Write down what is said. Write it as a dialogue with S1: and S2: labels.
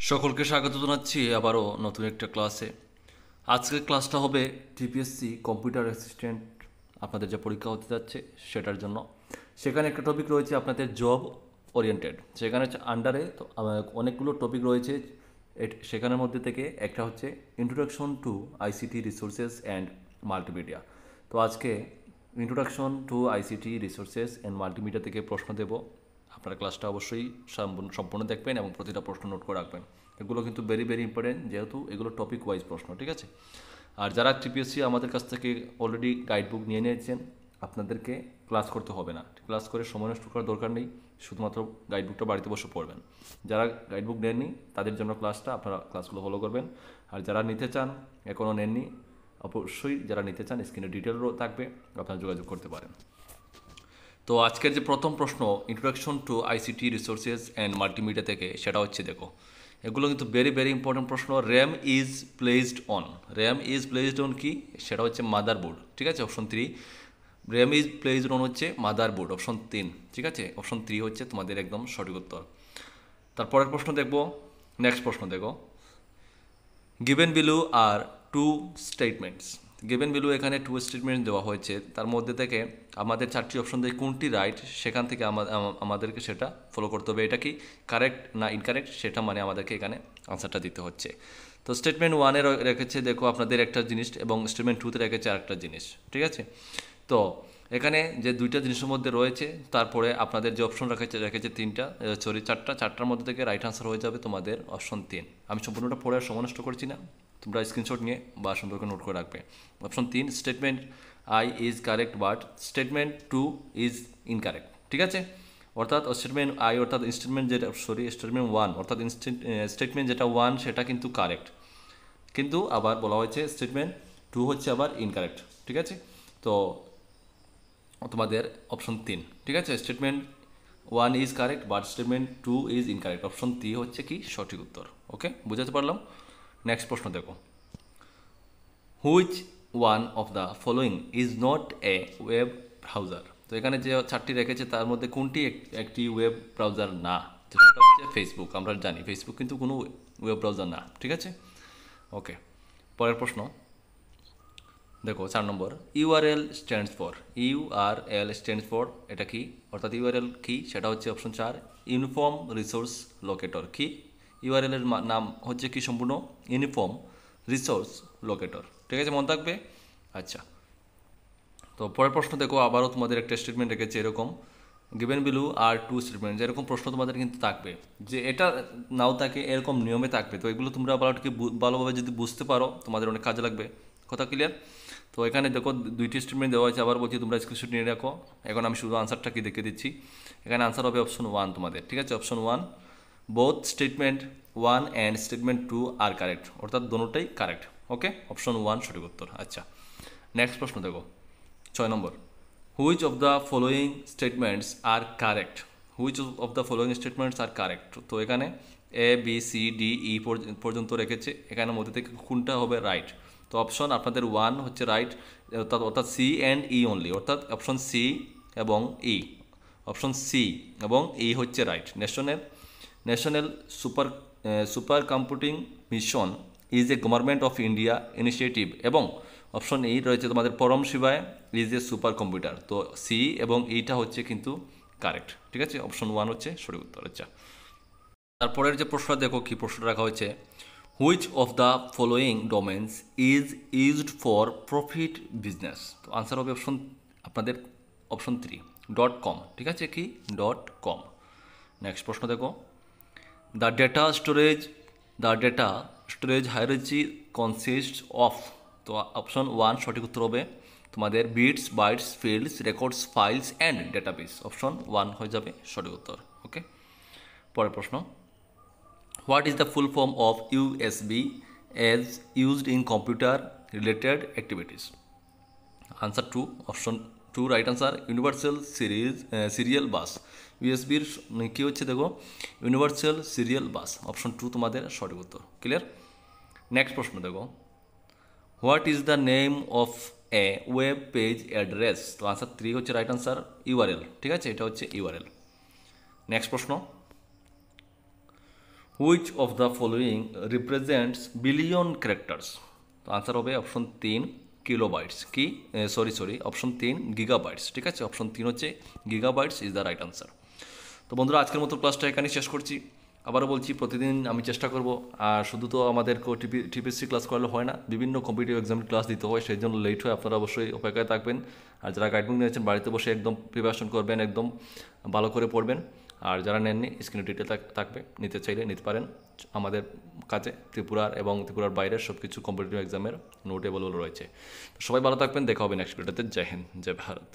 S1: সকলকে স্বাগত জানাচ্ছি আবারও নতুন একটা ক্লাসে। আজকের ক্লাসটা হবে টিপিএসসি কম্পিউটার অ্যাসিস্ট্যান্ট আপনাদের যে পরীক্ষা হতে যাচ্ছে সেটার জন্য। সেখানে একটা টপিক রয়েছে আপনাদের জব ওরিয়েন্টেড, সেখানে আন্ডারে অনেকগুলো টপিক রয়েছে। সেখানের মধ্যে থেকে একটা হচ্ছে introduction to ICT resources and multimedia. তো আজকে introduction to ICT resources and multimedia থেকে প্রশ্ন দেব। আপনারা ক্লাসটা অবশ্যই সম্পূর্ণ দেখবেন এবং প্রতিটা প্রশ্ন নোট করে রাখবেন। এগুলো কিন্তু ভেরি ভেরি ইম্পর্টেন্ট, যেহেতু এগুলো টপিক ওয়াইজ প্রশ্ন, ঠিক আছে। আর যারা টিপিএসসি আমাদের কাছ থেকে অলরেডি গাইড বুক নিয়ে নিয়েছেন, আপনাদেরকে ক্লাস করতে হবে না, ক্লাস করে সময় নষ্ট করার দরকার নেই, শুধুমাত্র গাইড বুকটা বাড়িতে বসে পড়বেন। যারা গাইড বুক নেননি তাদের জন্য ক্লাসটা, আপনারা ক্লাসগুলো ফলো করবেন। আর যারা নিতে চান, এখনও নেননি, অবশ্যই যারা নিতে চান স্ক্রিনে ডিটেলও থাকবে, আপনারা যোগাযোগ করতে পারেন। তো আজকের যে প্রথম প্রশ্ন introduction to ICT resources and multimedia থেকে, সেটা হচ্ছে দেখো, এগুলো কিন্তু ভেরি ভেরি ইম্পর্টেন্ট প্রশ্ন। র্যাম ইজ প্লেসড অন কি, সেটা হচ্ছে মাদারবোর্ড, ঠিক আছে, option 3। RAM is placed on হচ্ছে মাদারবোর্ড, অপশন 3, ঠিক আছে, অপশন 3 হচ্ছে তোমাদের একদম সঠিক উত্তর। তারপরের প্রশ্ন দেখবো, নেক্সট প্রশ্ন দেখো, given below are two statements. Given below এখানে টু স্টেটমেন্ট দেওয়া হয়েছে, তার মধ্যে থেকে আমাদের 4টি অপশন দিয়ে কোনটি রাইট, সেখান থেকে আমাদেরকে সেটা ফলো করতে হবে। এটা কি কারেক্ট না ইনকারেক্ট, সেটা মানে আমাদেরকে এখানে আনসারটা দিতে হচ্ছে। তো স্টেটমেন্ট 1-এ রেখেছে দেখো আপনাদের একটা জিনিস, এবং স্টেটমেন্ট 2-তে রেখেছে আরেকটা জিনিস, ঠিক আছে। তো এখানে যে দুইটা জিনিসের মধ্যে রয়েছে, তারপরে আপনাদের যে অপশন রেখেছে 4টার মধ্যে থেকে রাইট আনসার হয়ে যাবে তোমাদের অপশন 3। আমি সম্পূর্ণটা পড়ে আর সময় নষ্ট করছি না, তোমরা স্ক্রিনশট নিয়ে বা সুন্দর করে নোট করে রাখবে। Option 3 statement I is correct but statement 2 is incorrect, ঠিক আছে। অর্থাৎ স্টেটমেন্ট আই অর্থাৎ স্টেটমেন্ট 1 অর্থাৎ স্টেটমেন্ট যেটা 1 সেটা কিন্তু কারেক্ট, কিন্তু আবার বলা হয়েছে স্টেটমেন্ট 2 হচ্ছে আবার ইনকারেক্ট, ঠিক আছে। তো তোমাদের অপশন 3, ঠিক আছে, statement 1 is correct but statement 2 is incorrect, option 3 হচ্ছে কি সঠিক উত্তর। ওকে, বুঝাতে পারলাম। নেক্সট প্রশ্ন দেখো, which one of the following is not a web browser. তো এখানে যে 4টি রেখেছে তার মধ্যে কোনটি একটি ওয়েব ব্রাউজার না, সেটা হচ্ছে ফেসবুক। আমরা জানি ফেসবুক কিন্তু কোনো ওয়েব ব্রাউজার না, ঠিক আছে। ওকে, পরের প্রশ্ন দেখো 4 নম্বর, ইউআরএল স্ট্যান্ডস ফর এটা কি, অর্থাৎ ইউআরএল কি, সেটা হচ্ছে অপশন 4 ইউনিফর্ম রিসোর্স লোকেটর। কি ইউআরএল এর নাম হচ্ছে কি সম্পূর্ণ ইউনিফর্ম রিসোর্স লোকেটর, ঠিক আছে, মনে থাকবে। আচ্ছা, তো পরের প্রশ্ন দেখো, আবারও তোমাদের একটা স্টেটমেন্ট রেখেছে এরকম, given below are two statement, যেরকম প্রশ্ন তোমাদের কিন্তু থাকবে, যে এটা নাও থাকে এরকম নিয়মে থাকবে। তো এগুলো তোমরা ভালোভাবে যদি বুঝতে পারো তোমাদের অনেক কাজে লাগবে। কথা ক্লিয়ার? তো এখানে দেখো 2টি স্টেটমেন্ট দেওয়া আছে, আবার বলছি তোমরা স্ক্রিনশট নিয়ে রাখো। এখন আমি শুধু আনসারটা কি দেখে দিচ্ছি। এখানে আনসার হবে অপশন 1 তোমাদের, ঠিক আছে, option 1 both statement 1 and statement 2 আর কারেক্ট, অর্থাৎ দোনোটাই কারেক্ট। ওকে, অপশন 1 সঠিক উত্তর। আচ্ছা, নেক্সট প্রশ্ন দেখো 6 নম্বর, which of the following statements are correct. তো এখানে A B C D E পর্যন্ত রেখেছে, এখানের মধ্যে থেকে কোনটা হবে রাইট। তো অপশন আপনাদের 1 হচ্ছে রাইট, অর্থাৎ সি অ্যান্ড ই অনলি, অর্থাৎ অপশন সি এবং ই, অপশন সি এবং ই হচ্ছে right. National super computing mission is a government of India initiative, এবং অপশন ই রয়েছে তোমাদের পরম শিবায় ইজ এ সুপার কম্পিউটার। তো সি এবং ইটা হচ্ছে কিন্তু কারেক্ট, ঠিক আছে, অপশন 1 হচ্ছে সঠিক উত্তর। আচ্ছা, তারপরের যে প্রশ্নটা দেখো, কি প্রশ্নটা রাখা হয়েছে, which of the following domains is used for profit business. তো আনসার হবে আপনাদের অপশন 3 .com, ঠিক আছে, কি .com। নেক্সট প্রশ্ন দেখো, the data storage hierarchy consists of. তো অপশন 1 সঠিক উত্তর হবে তোমাদের bits, bytes, fields, records, files and database, option 1 হয়ে যাবে সঠিক উত্তর। ওকে, পরের প্রশ্ন, what is the full form of USB as used in computer related activities. Answer 2, option 2 right answer, universal serial bus. ইউএসবির কী হচ্ছে দেখো, ইউনিভার্সাল সিরিয়াল বাস, অপশন 2 তোমাদের সঠিক উত্তর। ক্লিয়ার? নেক্সট প্রশ্ন দেখো, what is the name of A web page address. তো আনসার 3 হচ্ছে রাইট আনসার, ইউআরএল, ঠিক আছে, এটা হচ্ছে ইউআরএল। নেক্সট প্রশ্ন, which of the following represents billion characters? তো আনসার হবে অপশন 3 কিলোবাইটস। কি সরি অপশন 3 গিগাবাইটস। ঠিক আছে, অপশন 3 হচ্ছে gigabytes is the right answer. তো বন্ধুরা, আজকের মতো ক্লাসটা এখানেই শেষ করছি। আবারও বলছি, প্রতিদিন আমি চেষ্টা করব। আর শুধু তো আমাদেরকেও টিপিএসসি ক্লাস করলে হয় না, বিভিন্ন কম্পিটিটিভ এক্সামের ক্লাস দিতে হয়, সেই জন্য লেট হয়। আপনারা অবশ্যই অপেক্ষায় থাকবেন। আর যারা গাইডবুক নিয়েছেন বাড়িতে বসে একদম প্রিপারেশন করবেন, একদম ভালো করে পড়বেন। আর যারা নেননি, স্ক্রিনে ডিটেল থাকবে, নিতে চাইলে নিতে পারেন আমাদের কাছে। ত্রিপুরার এবং ত্রিপুরার বাইরের সব কিছু কম্পিটিটিভ এক্সামের নোট অ্যাভেলেবল রয়েছে। তো সবাই ভালো থাকবেন, দেখা হবে নেক্সট ভিডিওতে। জয় হিন্দ, জয় ভারত।